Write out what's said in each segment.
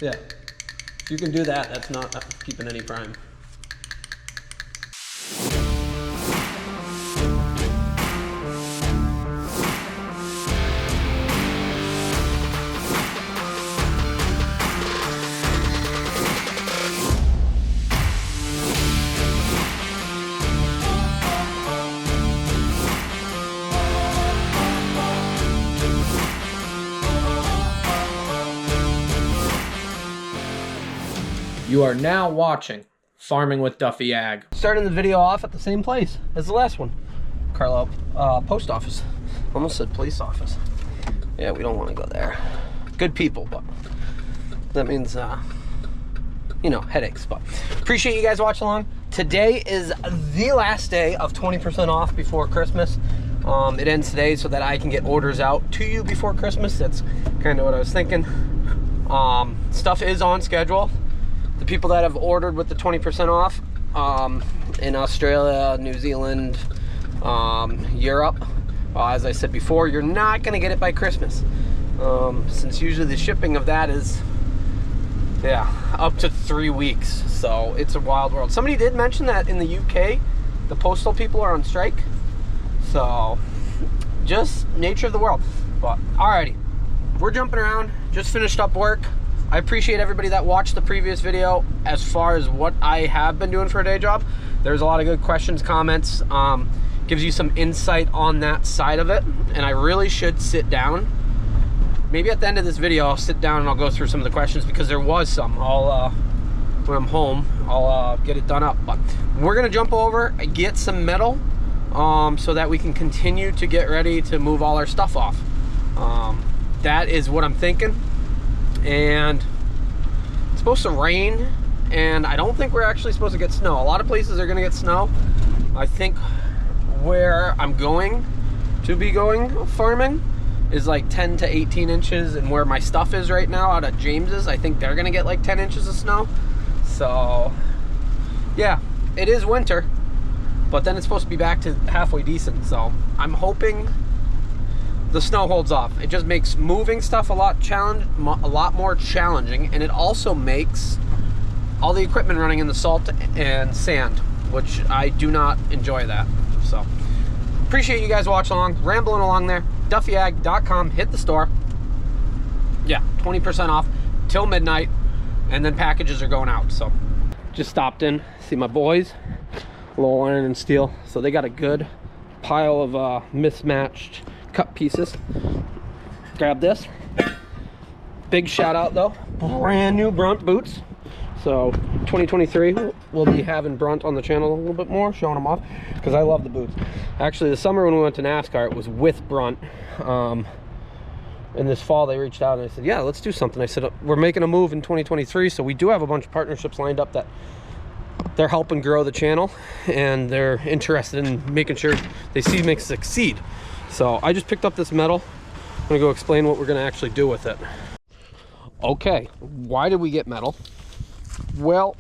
Yeah, you can do that. That's not keeping any prime. You are now watching Farming with Duffy Ag. Starting the video off at the same place as the last one. Carlisle post office. Almost said police office. Yeah, we don't want to go there. Good people, but that means, you know, headaches. But appreciate you guys watching along. Today is the last day of 20% off before Christmas. It ends today so that I can get orders out to you before Christmas. That's kind of what I was thinking. Stuff is on schedule. The people that have ordered with the 20% off in Australia, New Zealand, Europe, as I said before, you're not going to get it by Christmas. Since usually the shipping of that is, yeah, up to 3 weeks. So it's a wild world. Somebody did mention that in the UK, the postal people are on strike. So just nature of the world. But alrighty, we're jumping around. Just finished up work. I appreciate everybody that watched the previous video as far as what I have been doing for a day job. There's a lot of good questions, comments, gives you some insight on that side of it. And I really should sit down. Maybe at the end of this video, I'll sit down and I'll go through some of the questions because there was some. When I'm home, I'll get it done up. But we're gonna jump over and get some metal so that we can continue to get ready to move all our stuff off. That is what I'm thinking. And it's supposed to rain, and I don't think we're actually supposed to get snow. A lot of places are gonna get snow. I think where I'm going to be going farming is like 10 to 18 inches, and where my stuff is right now out at James's, I think they're gonna get like 10 inches of snow. So yeah, it is winter, but then it's supposed to be back to halfway decent. So I'm hoping the snow holds off. It just makes moving stuff a lot more challenging, and it also makes all the equipment running in the salt and sand, which I do not enjoy that. So appreciate you guys watching along, rambling along there. DuffyAg.com, hit the store. Yeah, 20% off till midnight, and then packages are going out. So just stopped in, see my boys, Low Iron and Steel. So they got a good pile of mismatched cut pieces. Grab this. Big shout out though, brand new Brunt boots. So 2023 we'll be having Brunt on the channel a little bit more, showing them off because I love the boots. Actually, the summer when we went to NASCAR, it was with Brunt. And this fall they reached out and I said, yeah, let's do something. I said, we're making a move in 2023, so we do have a bunch of partnerships lined up that they're helping grow the channel, and they're interested in making sure they see me succeed. So I just picked up this metal. I'm gonna go explain what we're gonna actually do with it. Okay, why did we get metal? Well,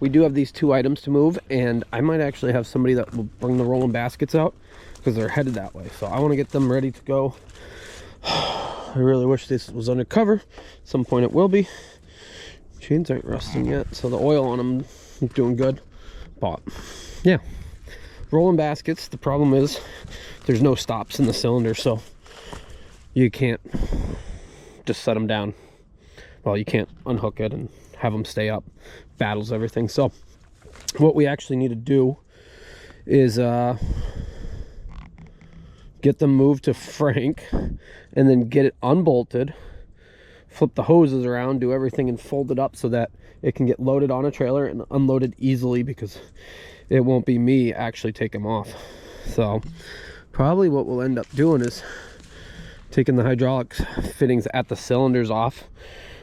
we do have these two items to move, and I might actually have somebody that will bring the rolling baskets out because they're headed that way. So I want to get them ready to go. I really wish this was undercover. At some point it will be. Chains aren't rusting yet, so the oil on them is doing good. But yeah, rolling baskets. The problem is there's no stops in the cylinder, so you can't just set them down. Well, you can't unhook it and have them stay up. Battles everything. So what we actually need to do is get them moved to Frank and then get it unbolted, flip the hoses around, do everything and fold it up so that it can get loaded on a trailer and unloaded easily, because it won't be me actually taking them off. So probably what we'll end up doing is taking the hydraulics fittings at the cylinders off,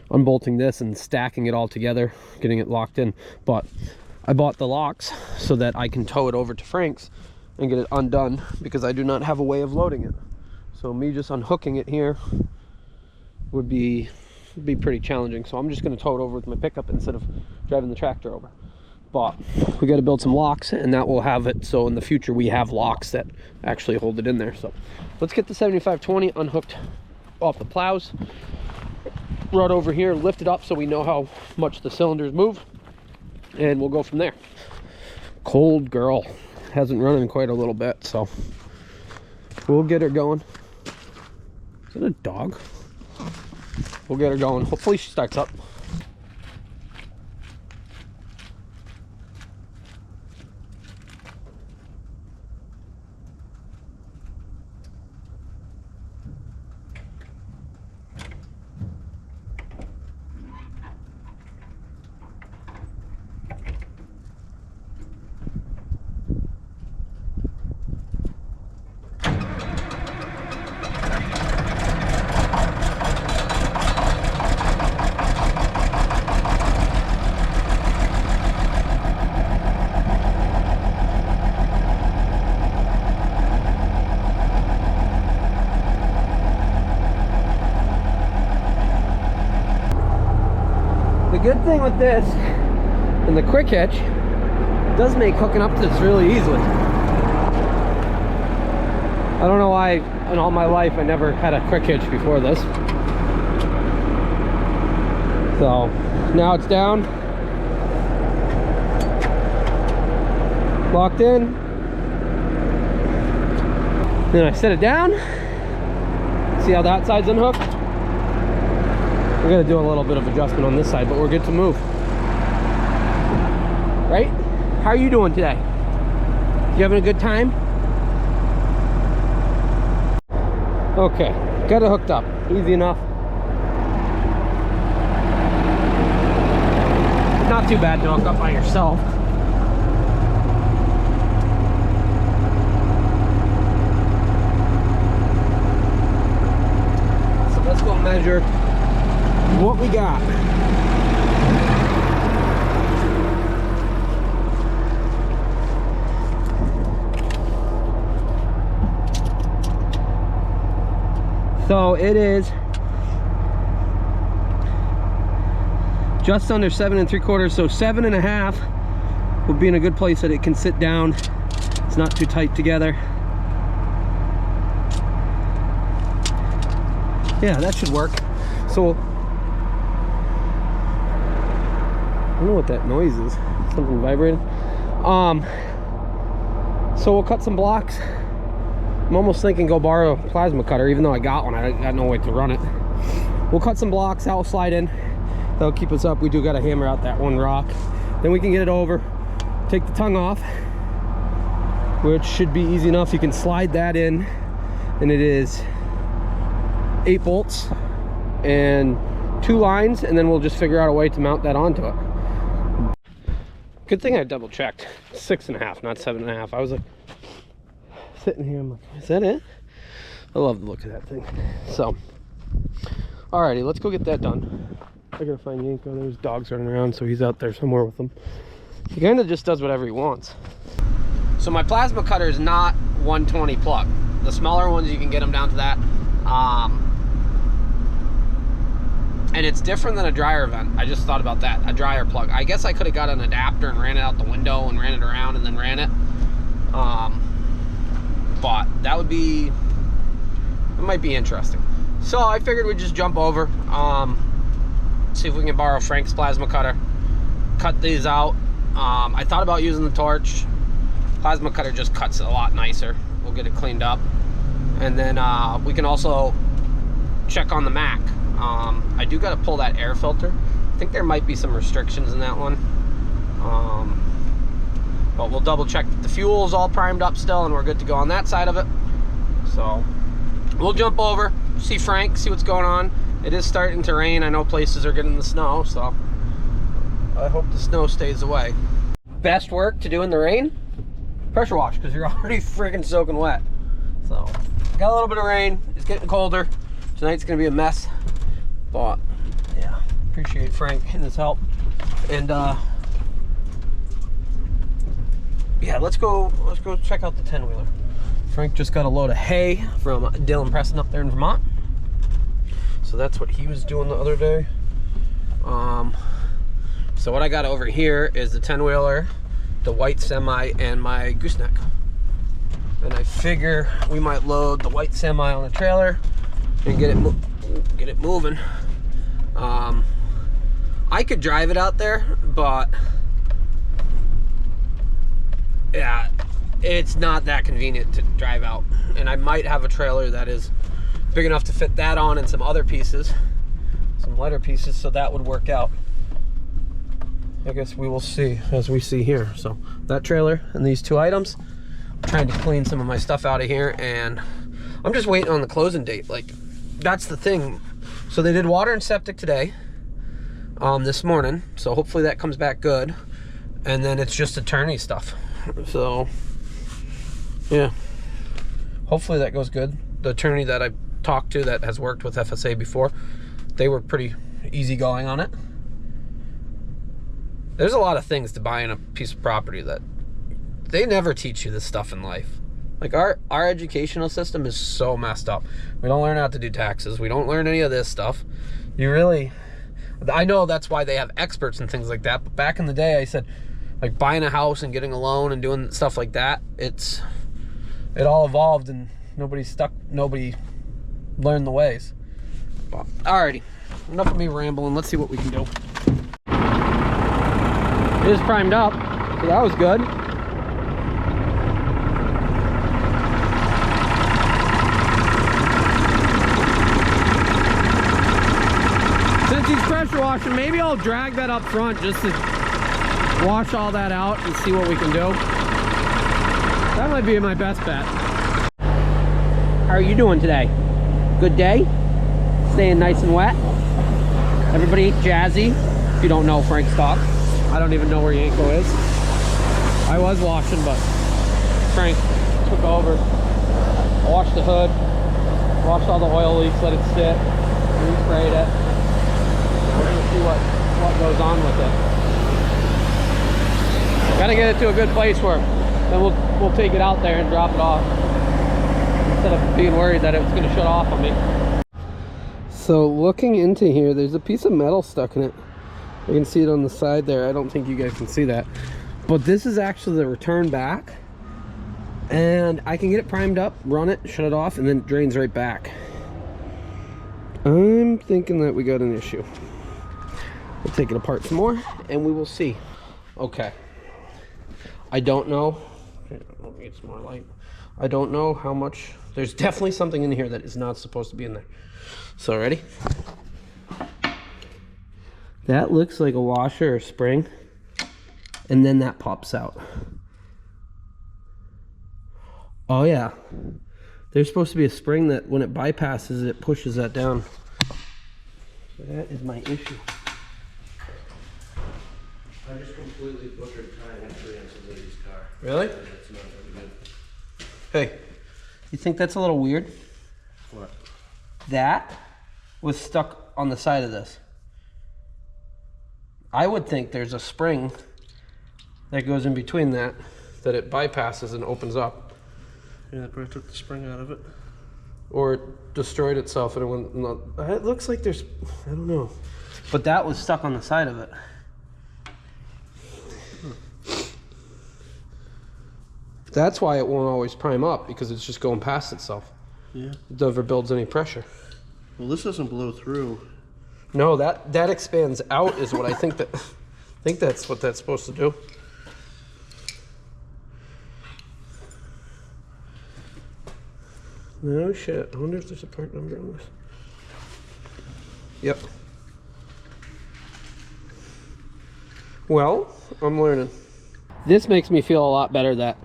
unbolting this and stacking it all together, getting it locked in. But I bought the locks so that I can tow it over to Frank's and get it undone, because I do not have a way of loading it. So me just unhooking it here would be pretty challenging. So I'm just going to tow it over with my pickup instead of driving the tractor over. But we got to build some locks, and that will have it so in the future we have locks that actually hold it in there. So let's get the 7520 unhooked off the plows. run over here, lift it up so we know how much the cylinders move, and we'll go from there. Cold girl. Hasn't run in quite a little bit, so we'll get her going. Is it a dog? We'll get her going. Hopefully she starts up. The good thing with this and the quick hitch, it does make hooking up to this really easily. I don't know why in all my life I never had a quick hitch before this. So now it's down, locked in. Then I set it down. See how that side's unhooked? We're gonna do a little bit of adjustment on this side, but we're good to move. Right? How are you doing today? You having a good time? Okay, got it hooked up. Easy enough. Not too bad to hook up by yourself. So let's go measure what we got. So it is just under 7 3/4, so 7 1/2 would be in a good place that it can sit down. It's not too tight together. Yeah, that should work. So I don't know what that noise is. Something vibrating. So we'll cut some blocks. I'm almost thinking go borrow a plasma cutter, even though I got one. I got no way to run it. We'll cut some blocks. That will slide in. That'll keep us up. We do got to hammer out that one rock. Then we can get it over. Take the tongue off, which should be easy enough. You can slide that in, and it is 8 bolts and 2 lines, and then we'll just figure out a way to mount that onto it. Good thing I double checked. 6 1/2, not 7 1/2. I was like sitting here, I'm like, is that it? I love the look of that thing. So alrighty, let's go get that done. I gotta find Yanko. There's dogs running around, so he's out there somewhere with them. He kind of just does whatever he wants. So my plasma cutter is not 120 plug. The smaller ones, you can get them down to that. And it's different than a dryer vent. I just thought about that. A dryer plug. I guess I could have got an adapter and ran it out the window and ran it around and then ran it. But that would be, it might be interesting. So I figured we'd just jump over, see if we can borrow Frank's plasma cutter, cut these out. I thought about using the torch. Plasma cutter just cuts it a lot nicer. We'll get it cleaned up. And then we can also check on the Mack. I do got to pull that air filter. I think there might be some restrictions in that one. But we'll double check that the fuel is all primed up still and we're good to go on that side of it. So we'll jump over, see Frank, see what's going on. It is starting to rain. I know places are getting the snow, so I hope the snow stays away. Best work to do in the rain? Pressure wash, because you're already freaking soaking wet. So got a little bit of rain. It's getting colder. Tonight's gonna be a mess, but yeah, appreciate Frank and his help. And yeah, let's go check out the 10-wheeler. Frank just got a load of hay from Dylan Preston up there in Vermont. So that's what he was doing the other day. So what I got over here is the 10-wheeler, the white semi, and my gooseneck. And I figure we might load the white semi on the trailer and get it moving. I could drive it out there, but yeah, it's not that convenient to drive out. And I might have a trailer that is big enough to fit that on and some other pieces, some lighter pieces, so that would work out. I guess we will see as we see here. So that trailer and these 2 items. I'm trying to clean some of my stuff out of here, and I'm just waiting on the closing date. Like, that's the thing. So they did water and septic today, this morning. So hopefully that comes back good. And then it's just attorney stuff. So yeah, hopefully that goes good. The attorney that I talked to that has worked with FSA before, they were pretty easygoing on it. There's a lot of things to buying a piece of property that they never teach you this stuff in life. Like our educational system is so messed up. We don't learn how to do taxes. We don't learn any of this stuff. I know that's why they have experts and things like that. But back in the day, I said, like buying a house and getting a loan and doing stuff like that, it all evolved and nobody learned the ways. But, alrighty, enough of me rambling. Let's see what we can do. It is primed up, so that was good. Since he's pressure washing, maybe I'll drag that up front just to wash all that out and see what we can do. That might be my best bet. How are you doing today? Good day? Staying nice and wet? Everybody jazzy? If you don't know Frank Stock, I don't even know where Yanko is. I was washing, but Frank took over. Washed the hood, washed all the oil leaks, let it sit, resprayed it. We're gonna see what goes on with it. Gotta get it to a good place where then we'll take it out there and drop it off instead of being worried that it's gonna shut off on me. So looking into here, there's a piece of metal stuck in it. You can see it on the side there. I don't think you guys can see that, but this is actually the return back, and I can get it primed up, run it, shut it off, and then it drains right back. I'm thinking that we got an issue. We'll take it apart some more and we will see. Okay, I don't know. Let me get some more light. I don't know how much. There's definitely something in here that is not supposed to be in there. So ready? That looks like a washer or spring, and then that pops out. Oh yeah, there's supposed to be a spring that when it bypasses it pushes that down. So that is my issue. I just completely butchered tying entry into Liddy's car. Really? It's not very good. Hey, you think that's a little weird? What? That was stuck on the side of this. I would think there's a spring that goes in between that it bypasses and opens up. Yeah, they probably took the spring out of it. Or it destroyed itself and it went, it looks like there's, I don't know. But that was stuck on the side of it. That's why it won't always prime up, because it's just going past itself. Yeah. It never builds any pressure. Well, this doesn't blow through. No, that expands out is what I think that's what that's supposed to do. No shit. I wonder if there's a part number on this. Yep. Well, I'm learning. This makes me feel a lot better that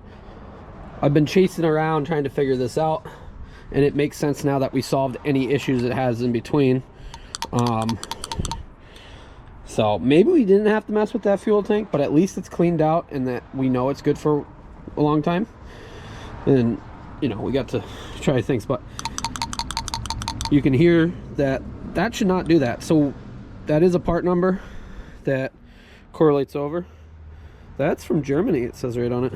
I've been chasing around trying to figure this out, and it makes sense now that we solved any issues it has in between. So maybe we didn't have to mess with that fuel tank, but at least it's cleaned out and that we know it's good for a long time. And you know, we got to try things, but you can hear that should not do that. So that is a part number that correlates over. That's from Germany, it says right on it.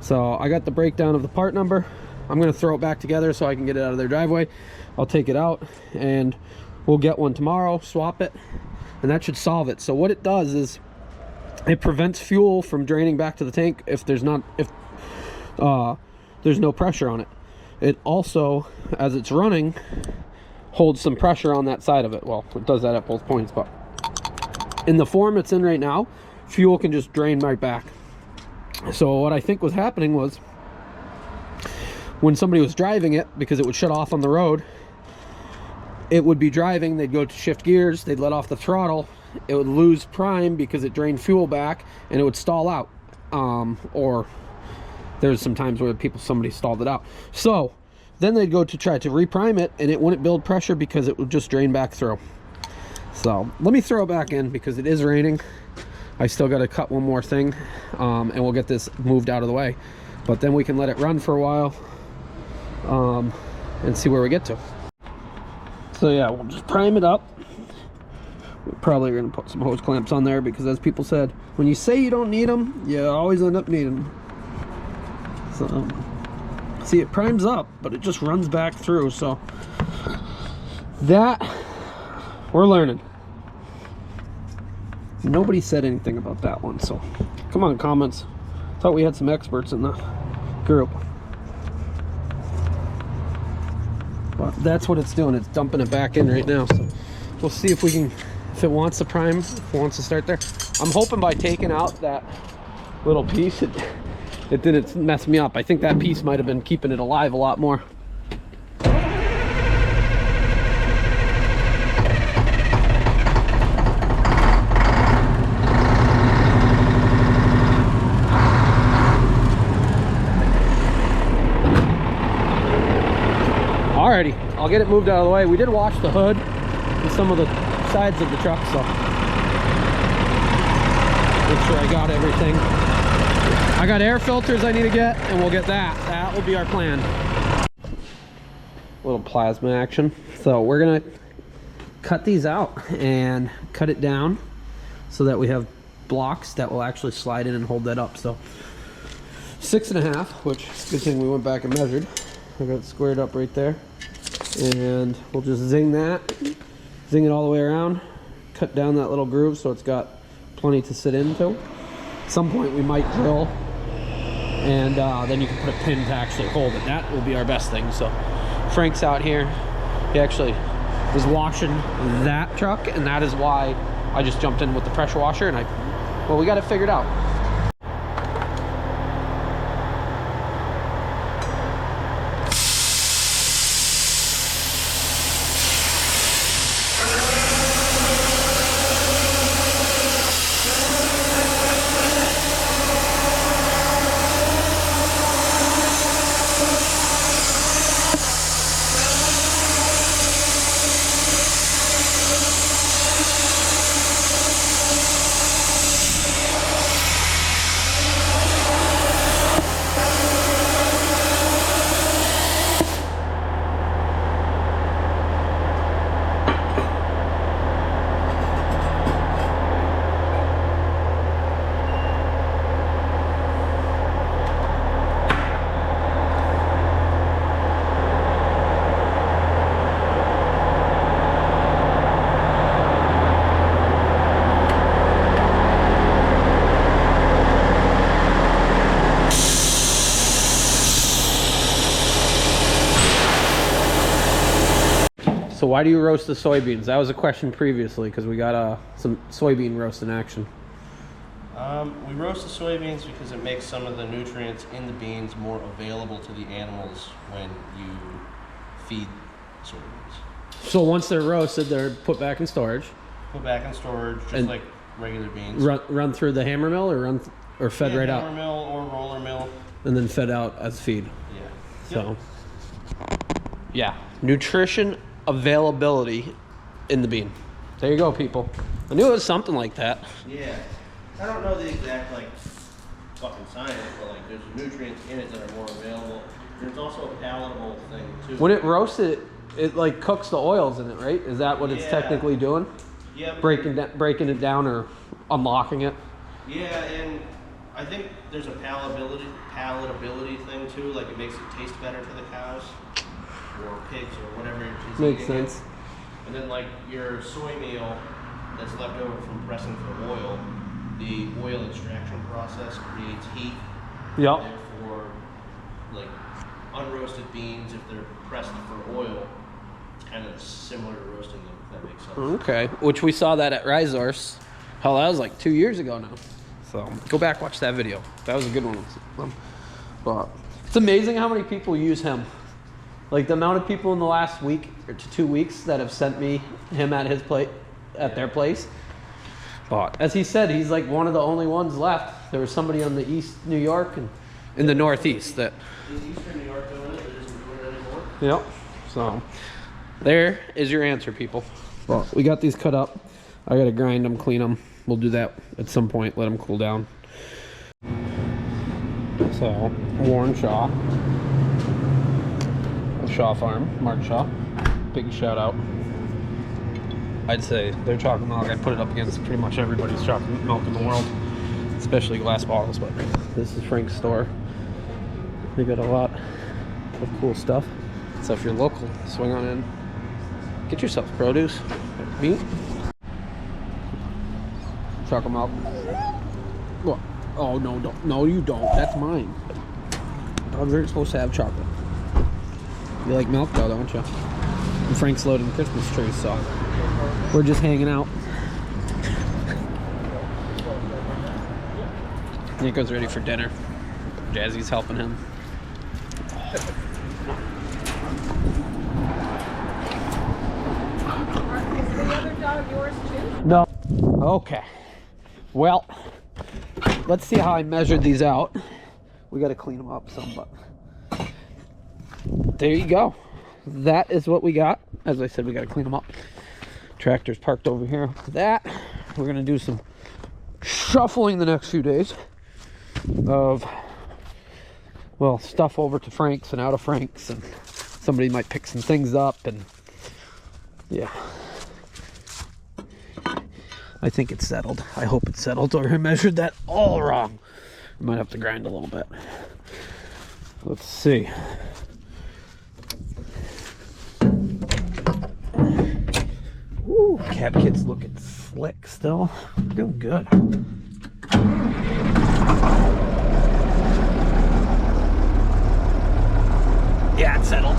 So I got the breakdown of the part number. I'm gonna throw it back together so I can get it out of their driveway. I'll take it out and we'll get one tomorrow, swap it, and that should solve it. So what it does is it prevents fuel from draining back to the tank if there's no pressure on it. It also, as it's running, holds some pressure on that side of it. Well, it does that at both points, but in the form it's in right now, fuel can just drain right back. So what I think was happening was when somebody was driving it, because it would shut off on the road, it would be driving, they'd go to shift gears, they'd let off the throttle, it would lose prime because it drained fuel back, and it would stall out. Or there's some times where somebody stalled it out. So then they'd go to try to reprime it, and it wouldn't build pressure because it would just drain back through. So let me throw it back in because it is raining. I still got to cut one more thing, and we'll get this moved out of the way. But then we can let it run for a while and see where we get to. So yeah, we'll just prime it up. We're probably going to put some hose clamps on there because, as people said, when you say you don't need them, you always end up needing them. So see, it primes up, but it just runs back through. So that we're learning. Nobody said anything about that one, so come on, comments. Thought we had some experts in the group. But that's what it's doing. It's dumping it back in right now. So we'll see if we can, if it wants to prime, if it wants to start there. I'm hoping by taking out that little piece, it didn't mess me up. I think that piece might have been keeping it alive a lot more. Alrighty, I'll get it moved out of the way. We did wash the hood and some of the sides of the truck, so make sure I got everything. I got air filters I need to get, and we'll get that. That will be our plan. Little plasma action. So we're gonna cut these out and cut it down so that we have blocks that will actually slide in and hold that up. So 6.5, which good thing we went back and measured. I got it squared up right there, and we'll just zing that, zing it all the way around, cut down that little groove so it's got plenty to sit into. At some point we might drill, and then you can put a pin to actually hold it. That will be our best thing. So Frank's out here. He actually was washing that truck, and that is why I just jumped in with the pressure washer, and well, we got it figured out. So why do you roast the soybeans? That was a question previously, because we got some soybean roast in action. We roast the soybeans because it makes some of the nutrients in the beans more available to the animals when you feed soybeans. So once they're roasted, they're put back in storage. Put back in storage, just And like regular beans. Run through the hammer mill, or fed right out? Hammer mill or roller mill. And then fed out as feed. Yeah. So, yeah, nutrition availability in the bean. There you go, people. I knew it was something like that. Yeah. I don't know the exact fucking science, but there's nutrients in it that are more available. There's also a palatable thing too. When it roasts it like cooks the oils in it, right? Is that what it's technically doing? Yeah. Breaking it down or unlocking it? Yeah, and I think there's a palatability thing too. Like it makes it taste better for the cows or pigs or whatever is Makes eating sense. it. And then your soy meal that's left over from pressing for oil, the oil extraction process creates heat. Yep. Therefore, unroasted beans, if they're pressed for oil, it's kind of similar to roasting them, if that makes sense. Okay, which we saw that at Risors. Hell, that was like 2 years ago now. So go back, watch that video. That was a good one. But it's amazing how many people use him. Like the amount of people in the last week or 2 weeks that have sent me him at his plate, at their place. But as he said, he's like one of the only ones left. There was somebody on the East New York and in the Northeast that. Is Eastern New York doing it? Or isn't doing it anymore? Yep. So there is your answer, people. Well, we got these cut up. I gotta grind them, clean them. We'll do that at some point. Let them cool down. So Warren Shaw, Shaw Farm, Mark Shaw. Big shout out. I'd say their chocolate milk, I'd put it up against pretty much everybody's chocolate milk in the world, especially glass bottles. But this is Frank's store. They got a lot of cool stuff. So if you're local, swing on in, get yourself produce, meat, chocolate milk. What? Oh no, don't, no you don't. That's mine. Dogs aren't supposed to have chocolate. You like milk though, don't you? And Frank's loading Christmas trees, so we're just hanging out. Nico's ready for dinner. Jazzy's helping him. Is the other dog yours too? No. Okay. Well, let's see how I measured these out. We got to clean them up some, but there you go. That is what we got. As I said, we got to clean them up. Tractor's parked over here. That we're gonna do some shuffling the next few days of, well, stuff over to Frank's and out of Frank's, and somebody might pick some things up, and yeah, I think it's settled. I hope it's settled, or I measured that all wrong. I might have to grind a little bit. Let's see. Ooh, Cat Kid's looking slick still. We're doing good. Yeah, it's settled.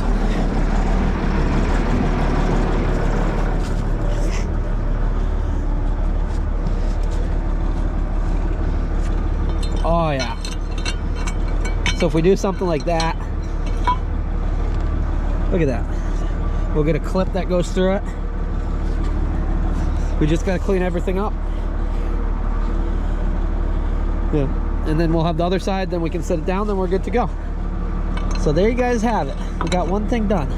Oh yeah. So if we do something like that, look at that. We'll get a clip that goes through it. We just gotta clean everything up. Yeah. And then we'll have the other side, then we can set it down, then we're good to go. So there you guys have it. We got one thing done.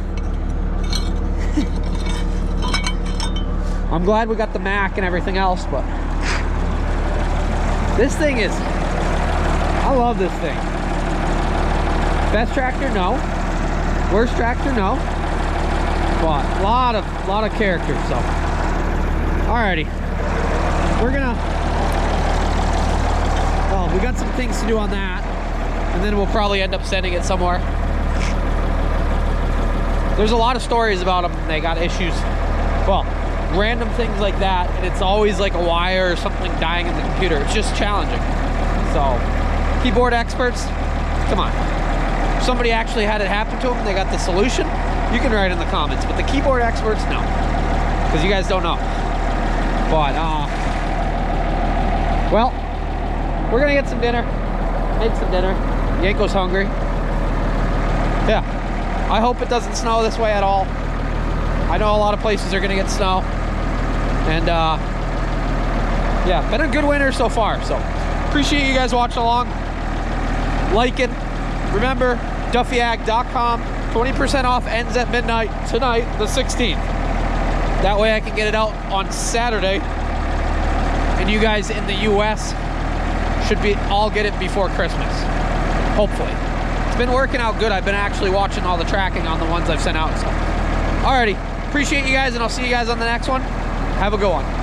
I'm glad we got the Mack and everything else, but this thing is, I love this thing. Best tractor, no. Worst tractor, no. But a lot of characters, so. Alrighty. We're gonna, well, we got some things to do on that, and then we'll probably end up sending it somewhere. There's a lot of stories about them. They got issues. Well, random things like that, and it's always like a wire or something dying in the computer. It's just challenging. So, keyboard experts, come on. If somebody actually had it happen to them, they got the solution, you can write in the comments. But the keyboard experts, no. Because you guys don't know. But, well, we're gonna get some dinner. Make some dinner. Yanko's hungry. Yeah. I hope it doesn't snow this way at all. I know a lot of places are gonna get snow. And, yeah, been a good winter so far. So, appreciate you guys watching along. Like it. Remember, DuffyAg.com. 20% off ends at midnight tonight, the 16th. That way I can get it out on Saturday. And you guys in the US should all get it before Christmas. Hopefully. It's been working out good. I've been actually watching all the tracking on the ones I've sent out. So, alrighty. Appreciate you guys, and I'll see you guys on the next one. Have a good one.